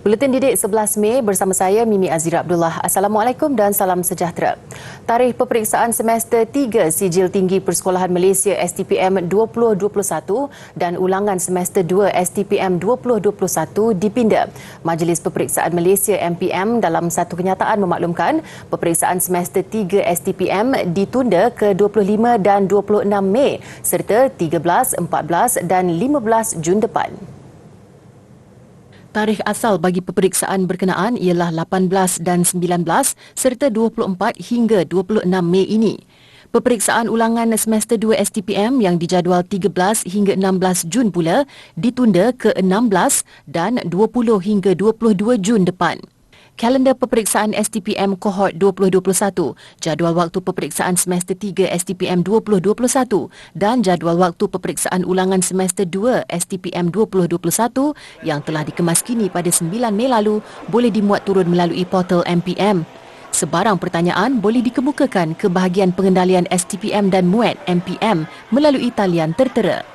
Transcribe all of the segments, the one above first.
Buletin Didik 11 Mei bersama saya Mimi Azira Abdullah. Assalamualaikum dan salam sejahtera. Tarikh peperiksaan semester 3 Sijil Tinggi Persekolahan Malaysia STPM 2021 dan ulangan semester 2 STPM 2021 dipinda. Majlis Peperiksaan Malaysia MPM dalam satu kenyataan memaklumkan peperiksaan semester 3 STPM ditunda ke 25 dan 26 Mei serta 13, 14 dan 15 Jun depan. Tarikh asal bagi peperiksaan berkenaan ialah 18 dan 19 serta 24 hingga 26 Mei ini. Peperiksaan ulangan semester 2 STPM yang dijadual 13 hingga 16 Jun pula ditunda ke 16 dan 20 hingga 22 Jun depan. Kalendar peperiksaan STPM Kohort 2021, jadual waktu peperiksaan semester 3 STPM 2021 dan jadual waktu peperiksaan ulangan semester 2 STPM 2021 yang telah dikemaskini pada 9 Mei lalu boleh dimuat turun melalui portal MPM. Sebarang pertanyaan boleh dikemukakan ke bahagian pengendalian STPM dan MUAT MPM melalui talian tertera.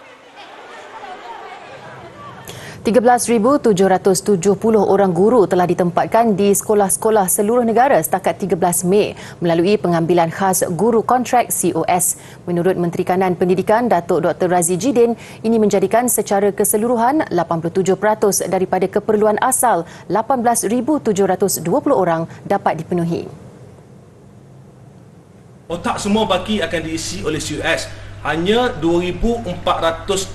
13,770 orang guru telah ditempatkan di sekolah-sekolah seluruh negara setakat 13 Mei melalui pengambilan khas guru kontrak COS. Menurut Menteri Kanan Pendidikan Datuk Dr. Razi Jidin, ini menjadikan secara keseluruhan 87% daripada keperluan asal 18,720 orang dapat dipenuhi. Otak semua baki akan diisi oleh COS. Hanya 2,400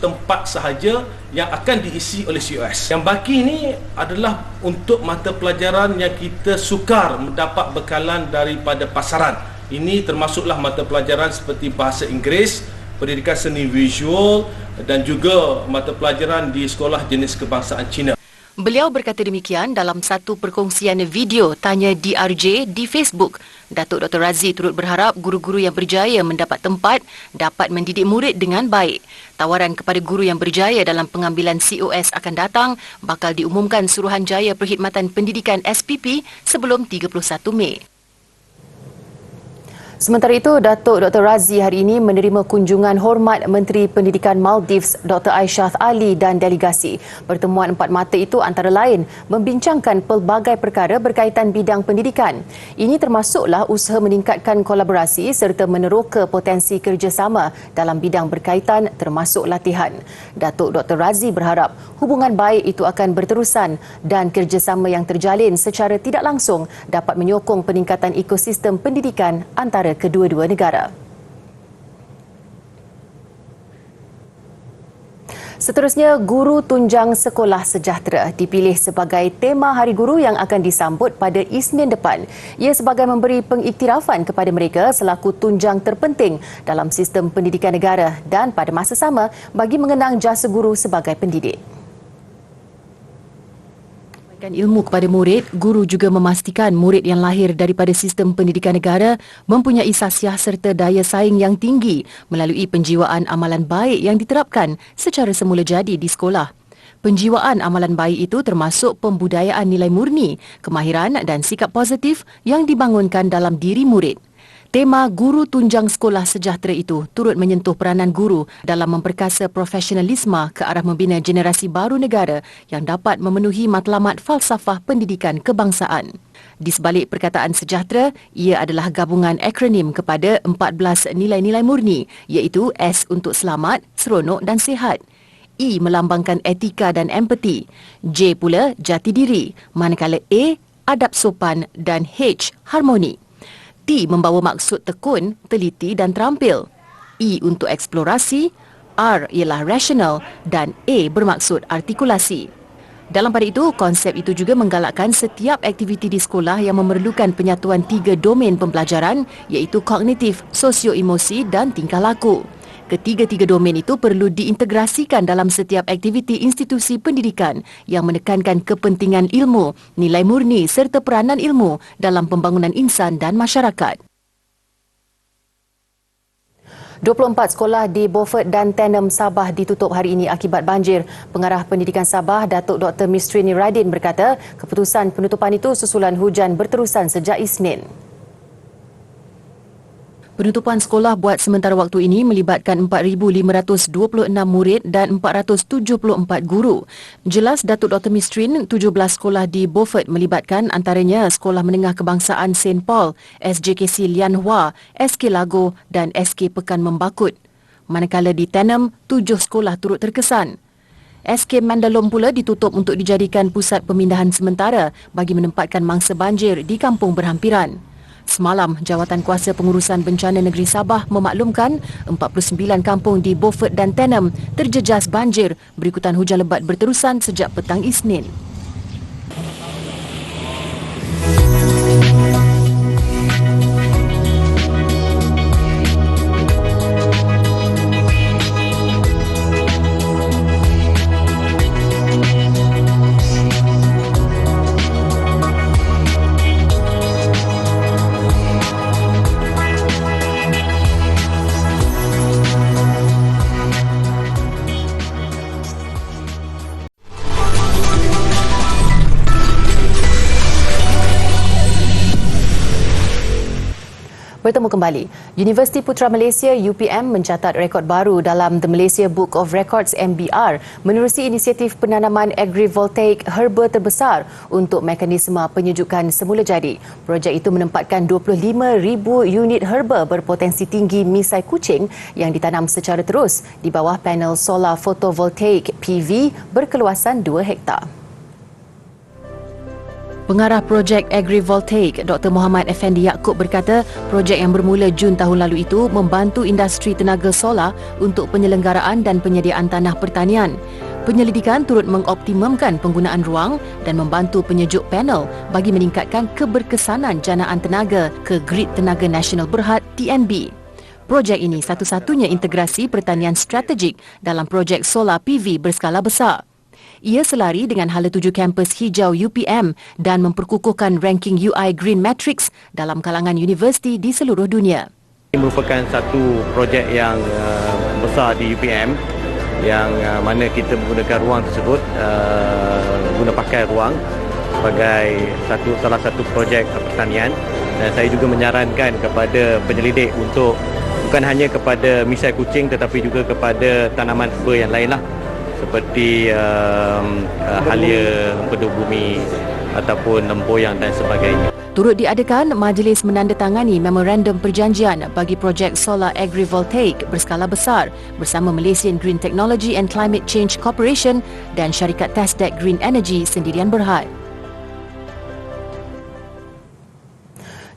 tempat sahaja yang akan diisi oleh COS. Yang baki ini adalah untuk mata pelajaran yang kita sukar mendapat bekalan daripada pasaran. Ini termasuklah mata pelajaran seperti bahasa Inggeris, pendidikan seni visual dan juga mata pelajaran di sekolah jenis kebangsaan Cina. Beliau berkata demikian dalam satu perkongsian video Tanya DRJ di Facebook. Datuk Dr. Razi turut berharap guru-guru yang berjaya mendapat tempat dapat mendidik murid dengan baik. Tawaran kepada guru yang berjaya dalam pengambilan COS akan datang bakal diumumkan Suruhanjaya Perkhidmatan Pendidikan SPP sebelum 31 Mei. Sementara itu, Datuk Dr. Razi hari ini menerima kunjungan hormat Menteri Pendidikan Maldives Dr. Aisyah Ali dan delegasi. Pertemuan empat mata itu antara lain membincangkan pelbagai perkara berkaitan bidang pendidikan. Ini termasuklah usaha meningkatkan kolaborasi serta meneroka potensi kerjasama dalam bidang berkaitan termasuk latihan. Datuk Dr. Razi berharap hubungan baik itu akan berterusan dan kerjasama yang terjalin secara tidak langsung dapat menyokong peningkatan ekosistem pendidikan antara kedua-dua negara. Seterusnya, Guru Tunjang Sekolah Sejahtera dipilih sebagai tema Hari Guru yang akan disambut pada Isnin depan. Ia sebagai memberi pengiktirafan kepada mereka selaku tunjang terpenting dalam sistem pendidikan negara dan pada masa sama bagi mengenang jasa guru sebagai pendidik. Ilmu kepada murid, guru juga memastikan murid yang lahir daripada sistem pendidikan negara mempunyai sasiah serta daya saing yang tinggi melalui penjiwaan amalan baik yang diterapkan secara semula jadi di sekolah. Penjiwaan amalan baik itu termasuk pembudayaan nilai murni, kemahiran dan sikap positif yang dibangunkan dalam diri murid. Tema Guru Tunjang Sekolah Sejahtera itu turut menyentuh peranan guru dalam memperkasa profesionalisme ke arah membina generasi baru negara yang dapat memenuhi matlamat falsafah pendidikan kebangsaan. Di sebalik perkataan sejahtera, ia adalah gabungan akronim kepada 14 nilai-nilai murni iaitu S untuk selamat, seronok dan sihat. E melambangkan etika dan empati. J pula jati diri, manakala A adab sopan dan H harmoni. T membawa maksud tekun, teliti dan terampil. E untuk eksplorasi, R ialah rasional dan A bermaksud artikulasi. Dalam pada itu, konsep itu juga menggalakkan setiap aktiviti di sekolah yang memerlukan penyatuan 3 domain pembelajaran iaitu kognitif, sosio-emosi dan tingkah laku. Ketiga-tiga domain itu perlu diintegrasikan dalam setiap aktiviti institusi pendidikan yang menekankan kepentingan ilmu, nilai murni serta peranan ilmu dalam pembangunan insan dan masyarakat. 24 sekolah di Beaufort dan Tenem, Sabah ditutup hari ini akibat banjir. Pengarah Pendidikan Sabah, Datuk Dr. Mistrini Radin berkata, keputusan penutupan itu susulan hujan berterusan sejak Isnin. Penutupan sekolah buat sementara waktu ini melibatkan 4,526 murid dan 474 guru. Jelas Datuk Dr. Mistrin, 17 sekolah di Beaufort melibatkan antaranya Sekolah Menengah Kebangsaan St. Paul, SJKC Lian Hua, SK Lago dan SK Pekan Membakut. Manakala di Tenem, 7 sekolah turut terkesan. SK Mandalom pula ditutup untuk dijadikan pusat pemindahan sementara bagi menempatkan mangsa banjir di kampung berhampiran. Semalam, Jawatan Kuasa Pengurusan Bencana Negeri Sabah memaklumkan 49 kampung di Beaufort dan Tenem terjejas banjir berikutan hujan lebat berterusan sejak petang Isnin. Bertemu kembali. Universiti Putra Malaysia UPM mencatat rekod baru dalam The Malaysia Book of Records MBR menerusi inisiatif penanaman agrivoltaik herba terbesar untuk mekanisme penyejukan semula jadi. Projek itu menempatkan 25,000 unit herba berpotensi tinggi misai kucing yang ditanam secara terus di bawah panel solar fotovoltaik PV berkeluasan 2 hektar. Pengarah projek agrivoltaik Dr. Muhammad Effendi Yaakob berkata, projek yang bermula Jun tahun lalu itu membantu industri tenaga solar untuk penyelenggaraan dan penyediaan tanah pertanian. Penyelidikan turut mengoptimumkan penggunaan ruang dan membantu penyejuk panel bagi meningkatkan keberkesanan janaan tenaga ke Grid Tenaga Nasional Berhad TNB. Projek ini satu-satunya integrasi pertanian strategik dalam projek solar PV berskala besar. Ia selari dengan hala tuju kampus hijau UPM dan memperkukuhkan ranking UI Green Matrix dalam kalangan universiti di seluruh dunia. Ini merupakan satu projek yang besar di UPM yang mana kita menggunakan ruang tersebut, guna pakai ruang sebagai salah satu projek pertanian, dan saya juga menyarankan kepada penyelidik untuk bukan hanya kepada misai kucing tetapi juga kepada tanaman herba yang lainlah, seperti halia, empedu bumi ataupun lemboyang dan sebagainya. Turut diadakan majlis menandatangani memorandum perjanjian bagi projek solar agrivoltaik berskala besar bersama Malaysian Green Technology and Climate Change Corporation dan syarikat Tasdaq Green Energy Sendirian Berhad.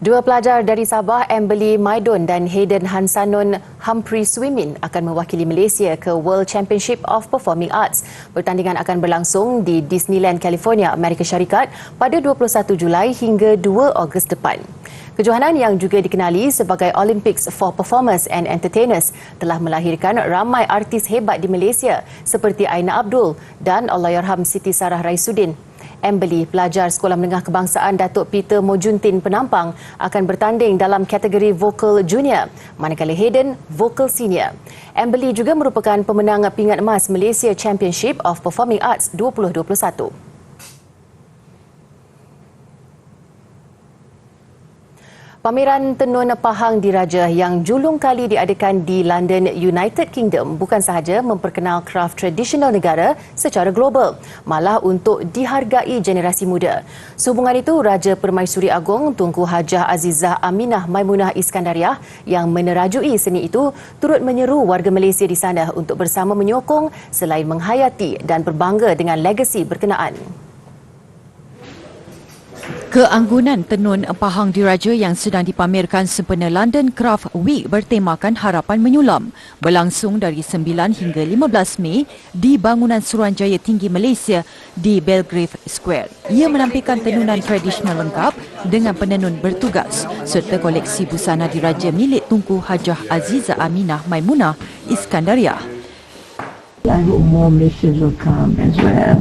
Dua pelajar dari Sabah, Amberly Maidon dan Hayden Hansanun Humphrey Swimin akan mewakili Malaysia ke World Championship of Performing Arts. Pertandingan akan berlangsung di Disneyland, California, Amerika Syarikat pada 21 Julai hingga 2 Ogos depan. Kejohanan yang juga dikenali sebagai Olympics for Performers and Entertainers telah melahirkan ramai artis hebat di Malaysia seperti Aina Abdul dan Allahyarham Siti Sarah Raisuddin. Amberly, pelajar Sekolah Menengah Kebangsaan Datuk Peter Mojuntin Penampang, akan bertanding dalam kategori vokal junior, manakala Hayden vokal senior. Amberly juga merupakan pemenang pingat emas Malaysia Championship of Performing Arts 2021. Pameran Tenun Pahang Diraja yang julung kali diadakan di London, United Kingdom bukan sahaja memperkenal kraf tradisional negara secara global, malah untuk dihargai generasi muda. Sehubungan itu, Raja Permaisuri Agong Tunku Hajah Azizah Aminah Maimunah Iskandariah yang menerajui seni itu turut menyeru warga Malaysia di sana untuk bersama menyokong selain menghayati dan berbangga dengan legasi berkenaan. Keanggunan tenun Pahang Diraja yang sedang dipamerkan sempena London Craft Week bertemakan Harapan Menyulam berlangsung dari 9 hingga 15 Mei di Bangunan Suruhanjaya Tinggi Malaysia di Belgrave Square. Ia menampilkan tenunan tradisional lengkap dengan penenun bertugas serta koleksi busana diraja milik Tunku Hajah Azizah Aminah Maimunah Iskandariah. I hope more Malaysians will come as well,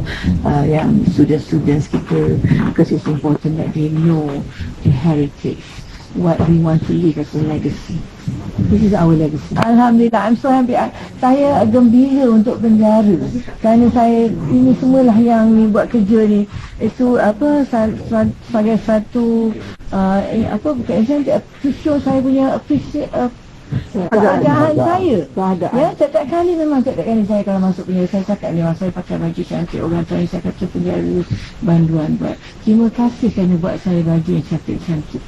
yang students kita, because it's important that they know the heritage what we want to leave as a legacy. This is our legacy. Alhamdulillah, I'm so happy. Saya gembira untuk penjara kerana saya ini semualah yang ni buat kerja ni itu sebagai satu bukan insentif to show saya punya keadaan saya. Ya, setiap kali saya kalau masuk penjara saya cakap memang saya pakai baju cantik, orang saya kata penjara banduan buat. Terima kasih kerana buat saya baju yang cantik-cantik.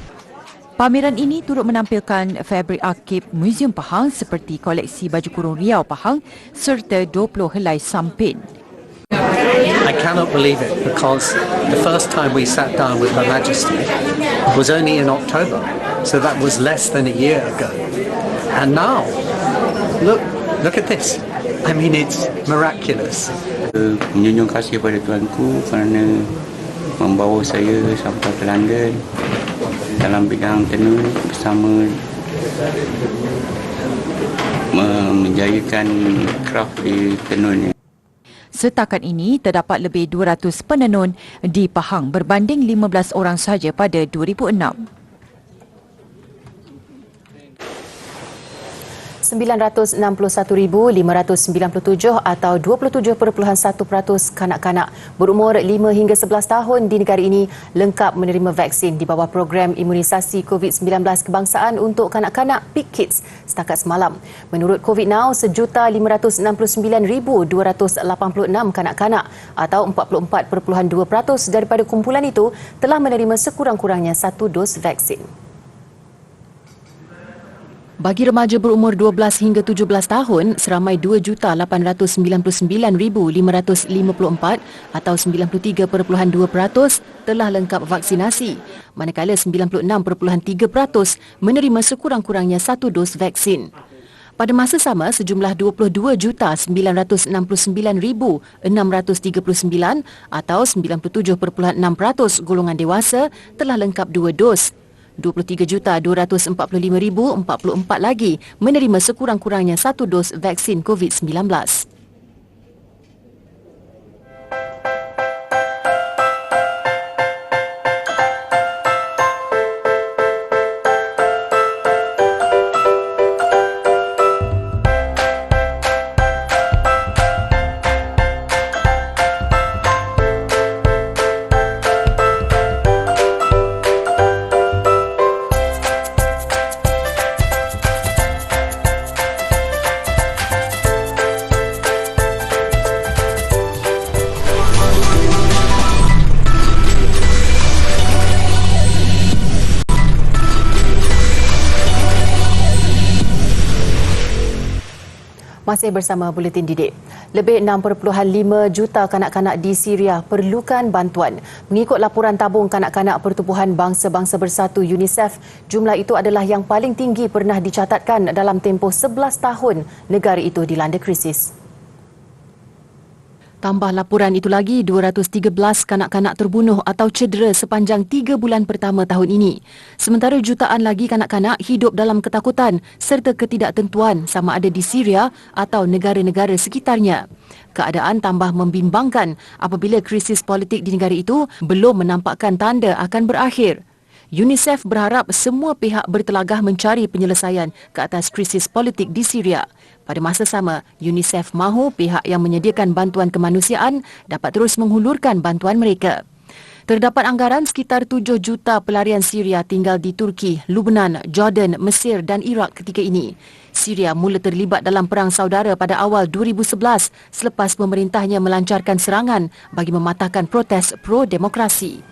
Pameran ini turut menampilkan fabrik arkib Muzium Pahang seperti koleksi baju kurung Riau Pahang serta 20 helai sampin. I cannot believe it because the first time we sat down with Her Majesty was only in October, so that was less than a year ago. And now, look at this. I mean, it's miraculous. Menjunjung kasih kepada Tuanku kerana membawa saya sampai ke London dalam bidang tenun bersama menjayakan kraf di tenun. Setakat ini, terdapat lebih 200 penenun di Pahang berbanding 15 orang sahaja pada 2006. 961,597 atau 27.1% kanak-kanak berumur 5 hingga 11 tahun di negara ini lengkap menerima vaksin di bawah program imunisasi COVID-19 kebangsaan untuk kanak-kanak Big Kids setakat semalam. Menurut COVID Now, 1,569,286 kanak-kanak atau 44.2% daripada kumpulan itu telah menerima sekurang-kurangnya 1 dos vaksin. Bagi remaja berumur 12 hingga 17 tahun, seramai 2,899,554 atau 93.2% telah lengkap vaksinasi, manakala 96.3% menerima sekurang-kurangnya 1 dos vaksin. Pada masa sama, sejumlah 22,969,639 atau 97.6% golongan dewasa telah lengkap 2 dos. 23,245,044 lagi menerima sekurang-kurangnya 1 dos vaksin COVID-19. Masih bersama Buletin Didik. Lebih 6.5 juta kanak-kanak di Syria perlukan bantuan. Mengikut laporan tabung kanak-kanak Pertubuhan Bangsa-Bangsa Bersatu UNICEF, jumlah itu adalah yang paling tinggi pernah dicatatkan dalam tempoh 11 tahun negara itu dilanda krisis. Tambah laporan itu lagi, 213 kanak-kanak terbunuh atau cedera sepanjang 3 bulan pertama tahun ini. Sementara jutaan lagi kanak-kanak hidup dalam ketakutan serta ketidaktentuan sama ada di Syria atau negara-negara sekitarnya. Keadaan tambah membimbangkan apabila krisis politik di negara itu belum menampakkan tanda akan berakhir. UNICEF berharap semua pihak bertelagah mencari penyelesaian ke atas krisis politik di Syria. Pada masa sama, UNICEF mahu pihak yang menyediakan bantuan kemanusiaan dapat terus menghulurkan bantuan mereka. Terdapat anggaran sekitar 7 juta pelarian Syria tinggal di Turki, Lebanon, Jordan, Mesir dan Iraq ketika ini. Syria mula terlibat dalam perang saudara pada awal 2011 selepas pemerintahnya melancarkan serangan bagi mematahkan protes pro-demokrasi.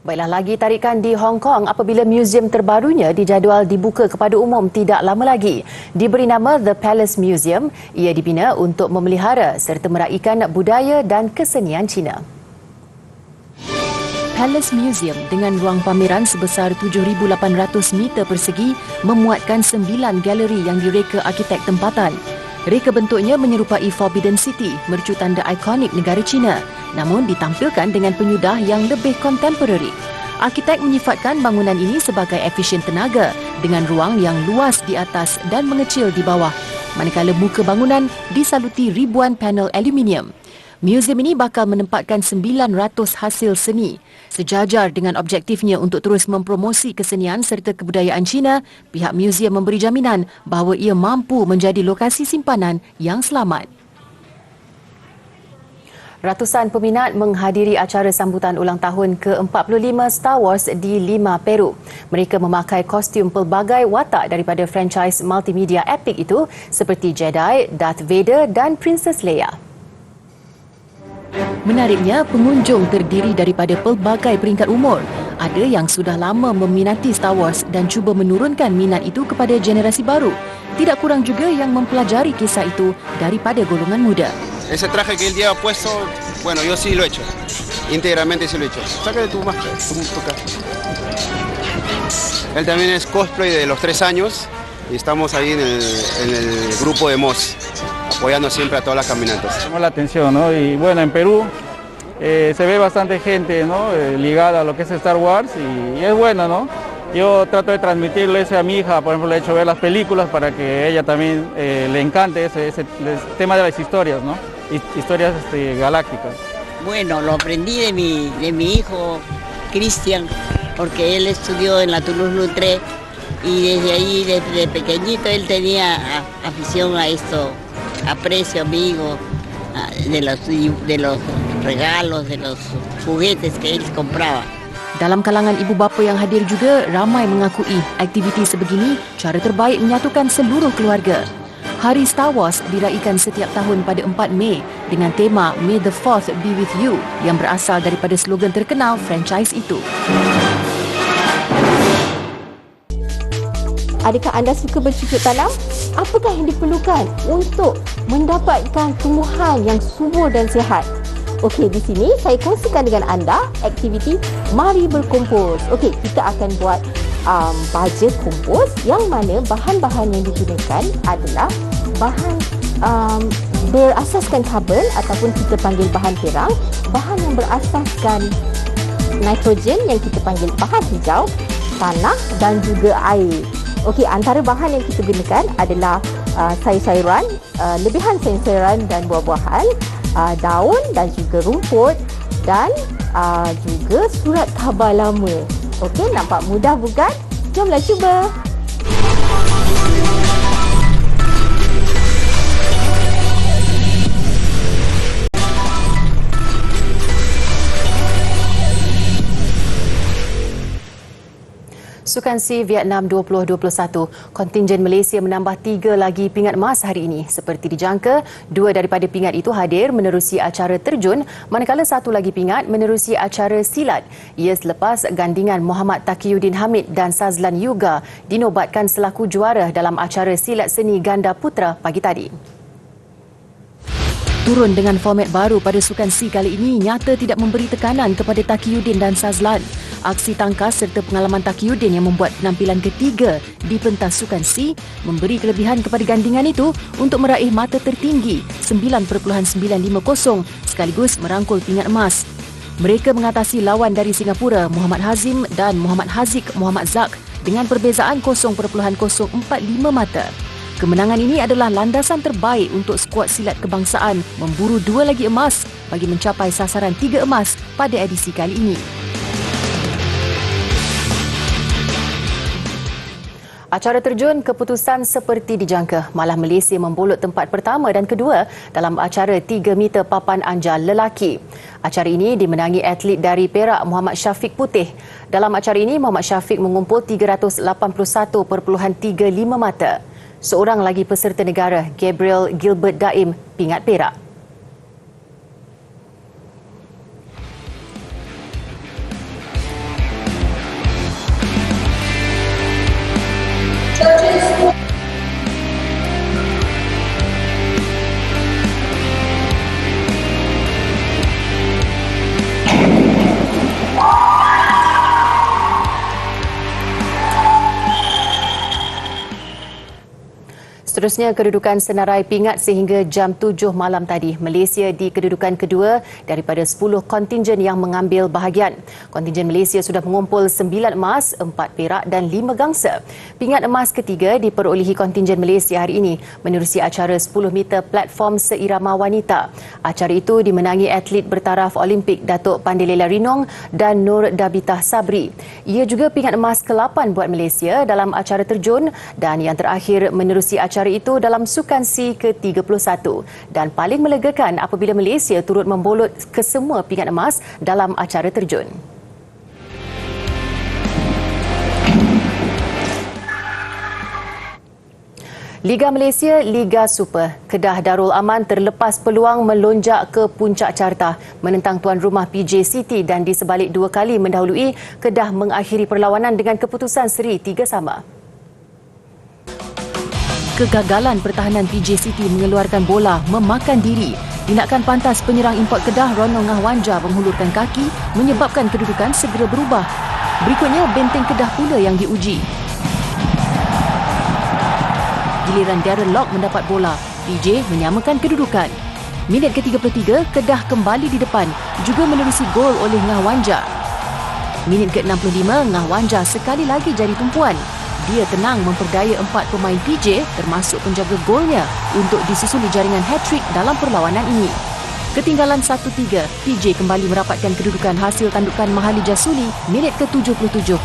Baiklah, lagi tarikan di Hong Kong apabila muzium terbarunya dijadual dibuka kepada umum tidak lama lagi. Diberi nama The Palace Museum, ia dibina untuk memelihara serta meraihkan budaya dan kesenian Cina. Palace Museum dengan ruang pameran sebesar 7,800 meter persegi memuatkan 9 galeri yang direka arkitek tempatan. Reka bentuknya menyerupai Forbidden City, mercu tanda ikonik negara China, namun ditampilkan dengan penyudah yang lebih kontemporari. Arkitek menyifatkan bangunan ini sebagai efisien tenaga dengan ruang yang luas di atas dan mengecil di bawah, manakala muka bangunan disaluti ribuan panel aluminium. Museum ini bakal menempatkan 900 hasil seni. Sejajar dengan objektifnya untuk terus mempromosi kesenian serta kebudayaan Cina, pihak museum memberi jaminan bahawa ia mampu menjadi lokasi simpanan yang selamat. Ratusan peminat menghadiri acara sambutan ulang tahun ke-45 Star Wars di Lima, Peru. Mereka memakai kostum pelbagai watak daripada franchise multimedia epik itu seperti Jedi, Darth Vader dan Princess Leia. Menariknya, pengunjung terdiri daripada pelbagai peringkat umur. Ada yang sudah lama meminati Star Wars dan cuba menurunkan minat itu kepada generasi baru. Tidak kurang juga yang mempelajari kisah itu daripada golongan muda. Ese traje que él lleva puesto, bueno, yo sí lo he hecho. Íntegramente sí lo he hecho. Saca de tu máscara, tu cara. Él también es cosplay de los 3 años y estamos ahí en el grupo de MOS, apoyando siempre a todas las caminatas. Llamó la atención, ¿no? Y bueno, en Perú se ve bastante gente, ¿no? Ligada a lo que es Star Wars y es bueno, ¿no? Yo trato de transmitirle eso a mi hija, por ejemplo, le he hecho ver las películas para que ella también le encante ese tema de las historias, ¿no? Historias galácticas. Bueno, lo aprendí de mi hijo Cristian, porque él estudió en la Toulouse-Lautrec y desde ahí, desde pequeñito, él tenía afición a esto, aprecio, amigo, de los regalos, de los juguetes que él compraba. Dalam kalangan ibu bapa yang hadir juga, ramai mengakui aktiviti sebegini cara terbaik menyatukan seluruh keluarga. Hari Star Wars diraikan setiap tahun pada 4 Mei dengan tema May the Fourth be with you yang berasal daripada slogan terkenal franchise itu. Adakah anda suka bercucuk tanam? Apakah yang diperlukan untuk mendapatkan tumbuhan yang subur dan sihat? Okey, di sini saya kongsikan dengan anda aktiviti Mari Berkompos. Okey, kita akan buat baja kompos yang mana bahan-bahan yang digunakan adalah bahan berasaskan karbon ataupun kita panggil bahan perang, bahan yang berasaskan nitrogen yang kita panggil bahan hijau, tanah dan juga air. Okey, antara bahan yang kita gunakan adalah sayur-sayuran, lebihan sayur-sayuran dan buah-buahan, daun dan juga rumput dan juga surat khabar lama. Okey, nampak mudah bukan? Jomlah cuba. Sukan C Vietnam 2021, kontingen Malaysia menambah 3 lagi pingat emas hari ini. Seperti dijangka, 2 daripada pingat itu hadir menerusi acara terjun, manakala 1 lagi pingat menerusi acara silat. Ia selepas gandingan Muhammad Taqiyuddin Hamid dan Sazlan Yuga dinobatkan selaku juara dalam acara silat seni ganda putra pagi tadi. Turun dengan format baru pada Sukan C kali ini nyata tidak memberi tekanan kepada Taqiyuddin dan Sazlan. Aksi tangkas serta pengalaman Taqiyuddin yang membuat penampilan ketiga di pentas Sukan C memberi kelebihan kepada gandingan itu untuk meraih mata tertinggi 9.950 sekaligus merangkul pingat emas. Mereka mengatasi lawan dari Singapura Muhammad Hazim dan Muhammad Haziq Muhammad Zak dengan perbezaan 0.045 mata. Kemenangan ini adalah landasan terbaik untuk skuad silat kebangsaan memburu 2 lagi emas bagi mencapai sasaran 3 emas pada edisi kali ini. Acara terjun keputusan seperti dijangka. Malah Malaysia membolot tempat pertama dan kedua dalam acara 3 meter papan anjal lelaki. Acara ini dimenangi atlet dari Perak Muhammad Syafiq Putih. Dalam acara ini, Muhammad Syafiq mengumpul 381.35 mata. Seorang lagi peserta negara, Gabriel Gilbert Daim, pingat perak. Seterusnya, kedudukan senarai pingat sehingga jam 7 malam tadi. Malaysia di kedudukan kedua daripada 10 kontingen yang mengambil bahagian. Kontingen Malaysia sudah mengumpul 9 emas, 4 perak dan 5 gangsa. Pingat emas ketiga diperolehi kontingen Malaysia hari ini menerusi acara 10 meter platform seirama wanita. Acara itu dimenangi atlet bertaraf Olimpik Datuk Pandelela Rinong dan Nur Dabitah Sabri. Ia juga pingat emas ke-8 buat Malaysia dalam acara terjun dan yang terakhir menerusi acara itu dalam Sukan C ke-31 dan paling melegakan apabila Malaysia turut membolot kesemua pingat emas dalam acara terjun. Liga Malaysia, Liga Super. Kedah Darul Aman terlepas peluang melonjak ke puncak carta menentang tuan rumah PJ City dan di sebalik 2 kali mendahului, Kedah mengakhiri perlawanan dengan keputusan seri 3-3. Kegagalan pertahanan PJ City mengeluarkan bola memakan diri. Tindakan pantas penyerang import Kedah Ronald Ngahwanja menghulurkan kaki menyebabkan kedudukan segera berubah. Berikutnya, benteng Kedah pula yang diuji. Giliran Darren Lock mendapat bola, PJ menyamakan kedudukan. Minit ke-33, Kedah kembali di depan, juga menerusi gol oleh Ngahwanja. Minit ke-65, Ngahwanja sekali lagi jadi tumpuan. Dia tenang memperdaya 4 pemain PJ termasuk penjaga golnya untuk disusuli jaringan hat-trick dalam perlawanan ini. Ketinggalan 1-3, PJ kembali merapatkan kedudukan hasil tandukan Mahali Jasuli minit ke-77.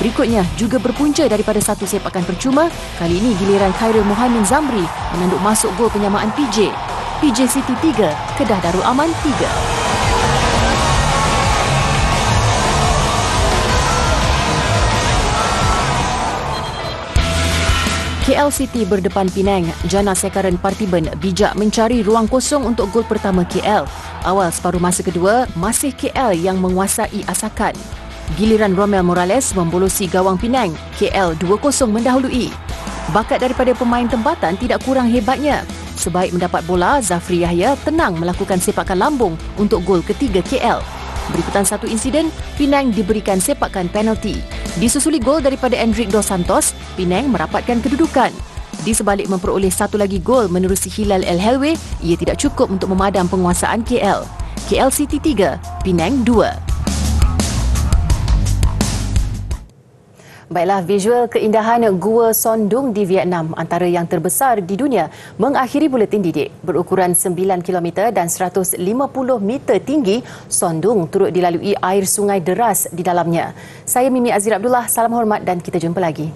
Berikutnya juga berpunca daripada satu sepakan percuma, kali ini giliran Khairul Muhammad Zamri menanduk masuk gol penyamaan PJ. PJ City 3, Kedah Darul Aman 3. KL City berdepan Penang. Jana Sekaran Parthiban bijak mencari ruang kosong untuk gol pertama KL. Awal separuh masa kedua, masih KL yang menguasai asakan. Giliran Romel Morales membolosi gawang Penang. KL 2-0 mendahului. Bakat daripada pemain tempatan tidak kurang hebatnya. Sebaik mendapat bola, Zafri Yahya tenang melakukan sepakan lambung untuk gol ketiga KL. Berikutan satu insiden, Penang diberikan sepakan penalti. Disusuli gol daripada Endrick Dos Santos, Penang merapatkan kedudukan. Di sebalik memperoleh satu lagi gol menerusi Hilal El Helwe, ia tidak cukup untuk memadam penguasaan KL. KL City 3, Penang 2. Baiklah, visual keindahan Gua Sondung di Vietnam, antara yang terbesar di dunia, mengakhiri buletin didik. Berukuran 9 km dan 150 meter tinggi, Sondung turut dilalui air sungai deras di dalamnya. Saya Mimi Azir Abdullah, salam hormat dan kita jumpa lagi.